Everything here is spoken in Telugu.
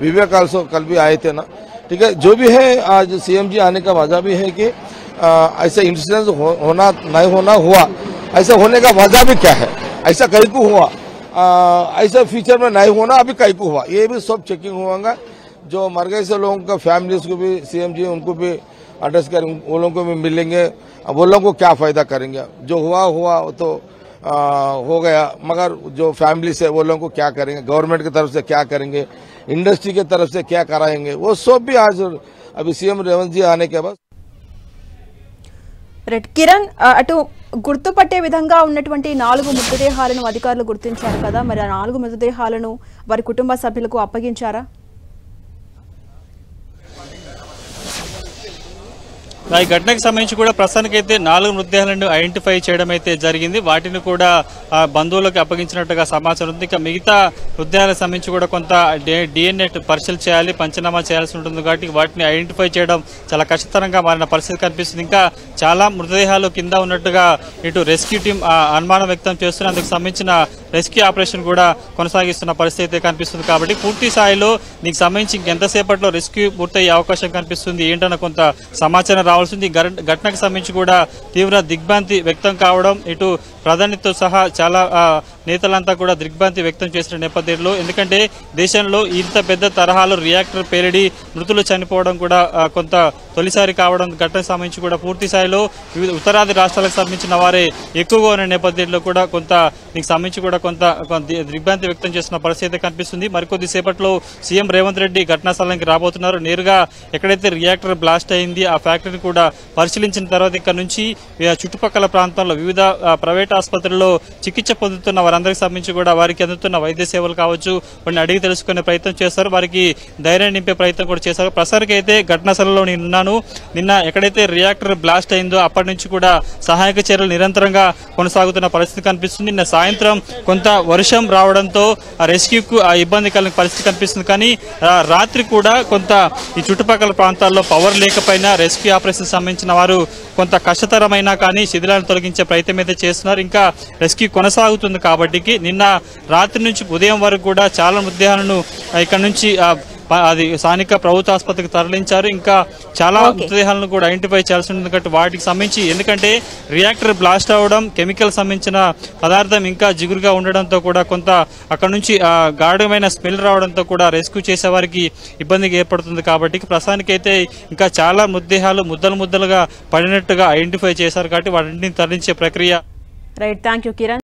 विवेक आल्सो कल भी आए थे ना, ठीक है। जो भी है आज सीएम जी आने का वजह भी है कि ऐसा इंसिडेंस होना नहीं होना हुआ, ऐसा होने का वजह भी क्या है, ऐसा कहीं को हुआ, ऐसा फ्यूचर में नहीं होना अभी कहीं को हुआ, ये भी सब चेकिंग होगा। जो मर गए से लोगों का फैमिलीज को भी सीएम जी उनको भी एड्रेस करेंगे, वो लोगों को भी मिलेंगे, वो लोगों को क्या फायदा करेंगे। जो हुआ तो हो गया, मगर जो फैमिली से वो लोगों को क्या करेंगे, गवर्नमेंट की तरफ से क्या करेंगे, इंडस्ट्री की तरफ से क्या कराएंगे, वो सब भी आज अभी सीएम रेवंत जी आने के बाद। రైట్ కిరణ్, అటు గుర్తుపట్టే విధంగా ఉన్నటువంటి 4 మృతదేహాలను అధికారులు గుర్తించారు కదా, మరి ఆ 4 మృతదేహాలను వారి కుటుంబ సభ్యులకు అప్పగించారా? ఈ ఘటనకు సంబంధించి కూడా ప్రస్తుతానికైతే 4 మృతదేహాలను ఐడెంటిఫై చేయడం అయితే జరిగింది. వాటిని కూడా బంధువులకు అప్పగించినట్టుగా సమాచారం ఉంది. ఇక మిగతా మృతదేహాలకు సంబంధించి కూడా కొంత డిఎన్ఏ పరిశీలన చేయాలి, పంచనామా చేయాల్సి ఉంటుంది. కాబట్టి వాటిని ఐడెంటిఫై చేయడం చాలా కష్టతరంగా మారిన పరిస్థితి కనిపిస్తుంది. ఇంకా చాలా మృతదేహాలు కింద ఉన్నట్టుగా ఇటు రెస్క్యూ టీం అనుమానం వ్యక్తం చేస్తున్న అందుకు సంబంధించిన రెస్క్యూ ఆపరేషన్ కూడా కొనసాగిస్తున్న పరిస్థితి అయితే కనిపిస్తుంది. కాబట్టి పూర్తి స్థాయిలో దీనికి సంబంధించి ఇంకెంతసేపట్లో రెస్క్యూ పూర్తయ్యే అవకాశం కనిపిస్తుంది ఏంటన్న కొంత సమాచారం రావాల్సింది. ఘటనకు సంబంధించి కూడా తీవ్ర దిగ్భ్రాంతి వ్యక్తం కావడం, ఇటు ప్రధానితో సహా చాలా నేతలంతా కూడా దిగ్భ్రాంతి వ్యక్తం చేసిన నేపథ్యంలో, ఎందుకంటే దేశంలో ఇంత పెద్ద తరహాలో రియాక్టర్ పేలిడి మృతులు చనిపోవడం కూడా కొంత తొలిసారి కావడం, ఘటనకు సంబంధించి కూడా పూర్తి స్థాయిలో వివిధ ఉత్తరాది రాష్ట్రాలకు సంబంధించిన వారే ఎక్కువగా ఉన్న నేపథ్యంలో కూడా కొంత దీనికి సంబంధించి కూడా కొంత దిగ్భ్రాంతి వ్యక్తం చేస్తున్న పరిస్థితి కనిపిస్తుంది. మరికొద్ది సేపట్లో సీఎం రేవంత్ రెడ్డి ఘటనా స్థలానికి రాబోతున్నారు. నేరుగా ఎక్కడైతే రియాక్టర్ బ్లాస్ట్ అయింది ఆ ఫ్యాక్టరీని కూడా పరిశీలించిన తర్వాత ఇక్కడ నుంచి చుట్టుపక్కల ప్రాంతాల్లో వివిధ ప్రైవేట్ ఆసుపత్రుల్లో చికిత్స పొందుతున్న వారందరికి సంబంధించి కూడా వారికి అందుతున్న వైద్య సేవలు కావచ్చు వాటిని అడిగి తెలుసుకునే ప్రయత్నం చేస్తారు, వారికి ధైర్యం నింపే ప్రయత్నం కూడా చేశారు. ప్రస్తుతానికి అయితే ఘటనా స్థలంలో నేనున్నాను. నిన్న ఎక్కడైతే రియాక్టర్ బ్లాస్ట్ అయిందో అప్పటి నుంచి కూడా సహాయక చర్యలు నిరంతరంగా కొనసాగుతున్న పరిస్థితి కనిపిస్తుంది. నిన్న సాయంత్రం కొంత వర్షం రావడంతో రెస్క్యూకు ఇబ్బంది కలిగిన పరిస్థితి కనిపిస్తుంది. కానీ రాత్రి కూడా కొంత ఈ చుట్టుపక్కల ప్రాంతాల్లో పవర్ లేకపోయినా రెస్క్యూ ఆపరేషన్ సంబంధించిన వారు కొంత కష్టతరమైనా కానీ శిథిలాలను తొలగించే ప్రయత్నం అయితే చేస్తున్నారు. ఇంకా రెస్క్యూ కొనసాగుతుంది కాబట్టి నిన్న రాత్రి నుంచి ఉదయం వరకు కూడా చాలా మృతదేహాలను ఇక్కడ నుంచి అది స్థానిక ప్రభుత్వ ఆసుపత్రికి తరలించారు. ఇంకా చాలా మృతదేహాలను కూడా ఐడెంటిఫై చేయాల్సి ఉంటుంది. కాబట్టి వాటికి సంబంధించి ఎందుకంటే రియాక్టర్ బ్లాస్ట్ అవ్వడం, కెమికల్ సంబంధించిన పదార్థం ఇంకా జిగురుగా ఉండడంతో కూడా కొంత అక్కడ నుంచి గాఢమైన స్మెల్ రావడంతో కూడా రెస్క్యూ చేసే వారికి ఇబ్బందిగా ఏర్పడుతుంది. కాబట్టి ప్రస్తుతానికైతే ఇంకా చాలా మృతదేహాలు ముద్దలుగా పడినట్టుగా ఐడెంటిఫై చేశారు. కాబట్టి వాటిని తరలించే ప్రక్రియ. Right, thank you Kiran.